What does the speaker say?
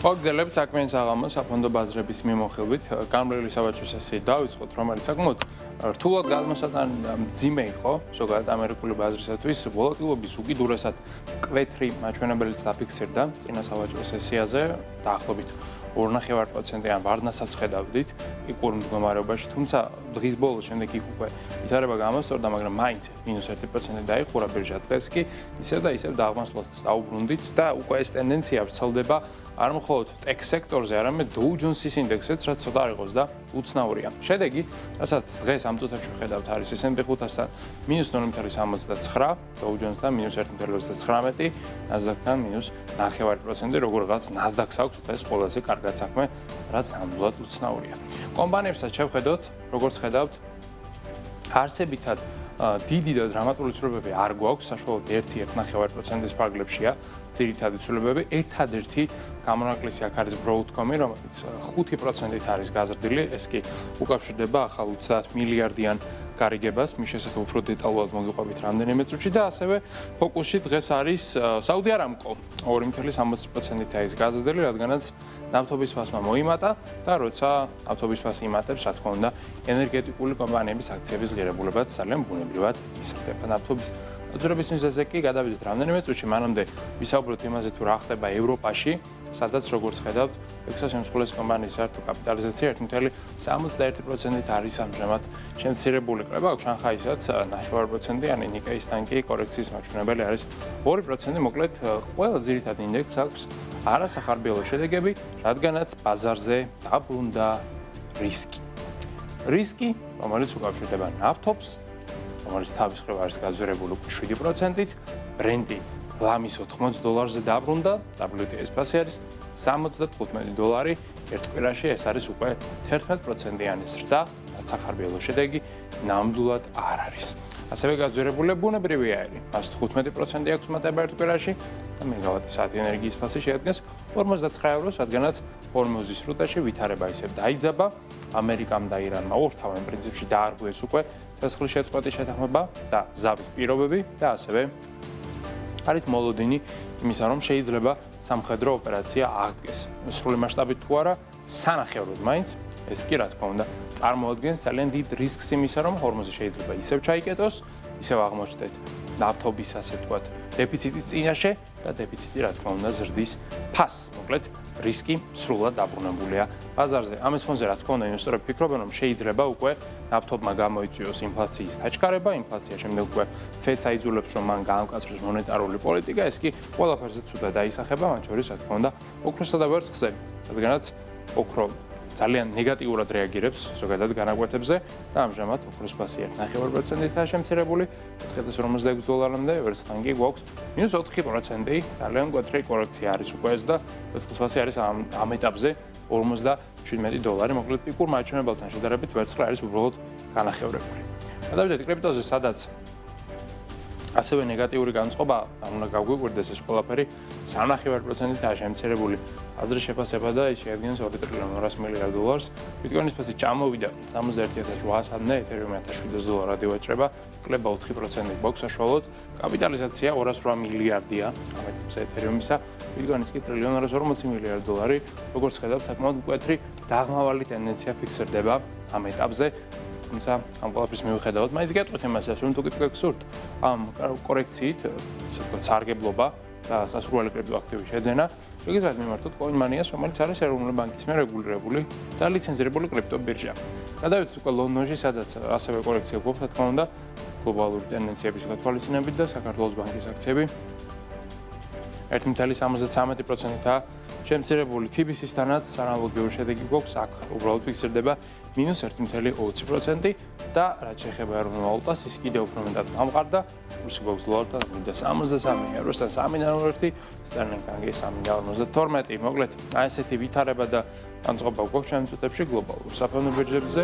მოგზელებთ საქმეის აღამოს საფონდო ბაზრების მიმოხილვით გამრავლელი სავაჭრო სესია დავიწყოთ, რომელიც საკმაოდ რთულად გადმოსატანი და მძიმე იყო ზოგადად ამერიკული ბაზრისათვის. ვოლატილობის უკიდურესად მკვეთრი მაჩვენებელიც დაფიქსირდა წინა სავაჭრო სესიაზე, დაახლოებით 2.5%-იან ვარდნასაც ხედავდით პიკურ მდგომარეობაში, თუმცა დღის ბოლოს შემდეგ იქ უკვე ვითარება გამოსწორდა, მაგრამ მაინც -1% დაიხურა ბირჟა. დღეს კი ისევ და ისევ დაღმასვლას დაუბრუნდით და უკვე ეს ტენდენცია ვრცელდება არ მხოლოდ ტექ სექტორზე, არამედ Dow Jones-ის ინდექსზეც, რაც ცოტა არ იყოს და უცნაურია. შედეგი, რასაც დღეს ამ წუთებში ხედავთ, არის S&P 500-თან -0.69, Dow Jones-თან -1.39, Nasdaq-თან -0.5%, როგორღაც Nasdaq-ს აქვს დღეს ყველაზე კარგად საქმე, რაც ნამდვილად უცნაურია. კომპანიებსაც შევხედოთ, როგორც ხედავთ, არსებითად დიდი და დრამატული ცვლილებები არ გვაქვს, საშუალოდ 1.5%-ის ფარგლებშია ძირითადი ცვლილებები. ერთადერთი გამონაკლისი აქ არის Broadcom-ი, რომელიც 5%-ით არის გაზრდილი, ეს კი უკავშირდება ახალ 30 მილიარდიან გარიგებას, მის შესახებ უფრო დეტალურად მოგიყვებით რამდენიმე წუთში და ასევე ფოკუსში დღეს არის Saudi Aramco, 2.60%-ით არის გაზრდილი, რადგანაც ნავთობის ფასმა მოიმატა და როცა ნავთობის ფასი იმატებს, რა თქმა უნდა, ენერგეტიკული კომპანიების აქციების ღირებულებაც ძალიან ბუნებრივად იზრდება. ნავთობის გაძვირების მიზეზზე კი გადავიდეთ რამდენიმე წუთში, მანამდე ვისაუბროთ იმაზე თუ რა ხდება ევროპაში, სადაც როგორც ხედავთ, Texas ემსხვილეს კომპანიის საერთო კაპიტალიზაცია 1.71%-ით არის ამჟამად შემცირებული. კრება აქვს შანხაისაც 0.5%-იანი, ნიკეისთან კი კორექციის მაჩვენებელი არის 2%. მოკლედ, ყველა ძირითადი ინდექსს აქვს არასახარბიელო შედეგები, რადგანაც ბაზარზე დაბრუნდა რისკი. რისკი, რომელიც უკავშირდება ნავთობს, რომელიც თავის მხრივ არის გაზვირებული 7%-ით, ბრენტი ლამის $80-ზე დაბრუნდა, WTI ფასი არის $75 ერთ კვირაში, ეს არის უკვე 11%-იანი ზრდა, რაც სახარბიელო შედეგი ნამდვილად არ არის. ასევე გაზვირებული ბუნებრივი აირი, მას 15% აქვს მატება ერთ კვირაში და მეგავატ-საათი ენერგიის ფასი შეადგენს 59 ევროს, რადგანაც ჰორმუზის სრუტეში ვითარება ისევ დაიძაბა, ამერიკამ და ირანმა ორთავენ პრინციპში დაარღვიეს უკვე ცეცხლის შეწყვეტის შეთანხმება და ზავის პირობები და ასევე არის მოლოდინი იმისა, რომ შეიძლება სამხედრო ოპერაცია აღდგეს. სრული მასშტაბით თუ არა, სანახევროდ მაინც ეს კი რა თქმა უნდა წარმოადგენს ძალიან დიდ რისკს იმისა, რომ ჰორმუზი შეიძლება ისევ ჩაიკეტოს, ისევ აღმოჩნდეთ ნავთობის, ასე ვთქვათ, დეფიციტის წინაშე და დეფიციტი რა თქმა უნდა ზრდის ფასს. მოკლედ, რისკი სრულად დაბრუნებულია ბაზარზე. ამის ფონზე რა თქმა უნდა ინვესტორები ფიქრობენ, რომ შეიძლება უკვე ნავთობმა გამოიწვიოს ინფლაციის დაჩქარება, ინფლაცია შემდეგ უკვე ფედს აიძულებს, რომ მან გაამკაცროს მონეტარული პოლიტიკა, ეს კი ყველაფერზე ცუდად დაისახება, მათ შორის რა თქმა უნდა ოქროსა და ვერცხლზე, რადგანაც ოქრო ძალიან ნეგატიურად რეაგირებს ზოგადად განაკვეთებზე და ამჟამად ოქროს ფასი 1.5%-ითაა შემცირებული $456-მდე, ვერცხლთან კი გვაქვს -4%, ძალიან მკვეთრი კორექცია არის უკვე ეს და ვერცხლის ფასი არის ამ ეტაპზე $57. მოკლედ პიკურ მაჩვენებელთან შედარებით ვერცხლი არის უბრალოდ განახევრებული. გადავიდეთ კრიპტოზე, სადაც ასევე ნეგატიური განწყობა, უნდა გაგვიკვირდეს ეს ყველაფერი 3.5%-ითაა შემცირებული აზრის შეფასება და ის შეადგენს $2.2 ტრილიონ. ბიტკოინის ფასი ჩამოვიდა 61,800-მდე, ეთერიუმი $1,700 ვაჭრება, კლება 4% გვაქვს საშუალოდ, კაპიტალიზაცია $208 მილიარდია, ამ ეტაპზე ეთერიუმისა, ბიტკოინის კი $1.240 ტრილიონ. როგორც ხედავთ, საკმაოდ მკვეთრი დაღმავალი ტენდენცია ფიქსირდება ამ ეტაპზე. თუმცა ამ ყველაფრის მიუხედავად, მაინც გეტყვით იმას, რომ თუ გიქვექცურთ ამ კორექციით, ასე ვთქვათ, სარგებლობა და სასურველი კრიპტოაქტივის შეძენა, შეგიძლიათ მიმართოთ CoinMania-ს, რომელიც არის ეროვნული ბანკის მიერ რეგულირებული და ლიცენზირებული კრიპტობირჟა. გადავიდეთ უკვე ლონდონში, სადაც ასევე კორექცია გვაქვს, რა თქმა უნდა, გლობალური ტენდენციების გათვალისწინებით და საქართველოს ბანკის აქციები 1.73%-ითაა შემცირებული. TBC-სთანაც ანალოგიური შედეგი გვაქვს, აქ უბრალოდ ფიქსირდება -1.20% და რაც შეეხება ეროვნულ ვალუტას, ის კიდევ უფრო მეტად გამყარდა. რუსი გვაქვს დოლართან 63 ევროსთან 3.1, სტერლინგთან კი 3.52. მოკლედ, აი ესეთი ვითარება და განწყობა გვაქვს ჩვენ წუთებში გლობალურ საფონდო ბირჟებზე.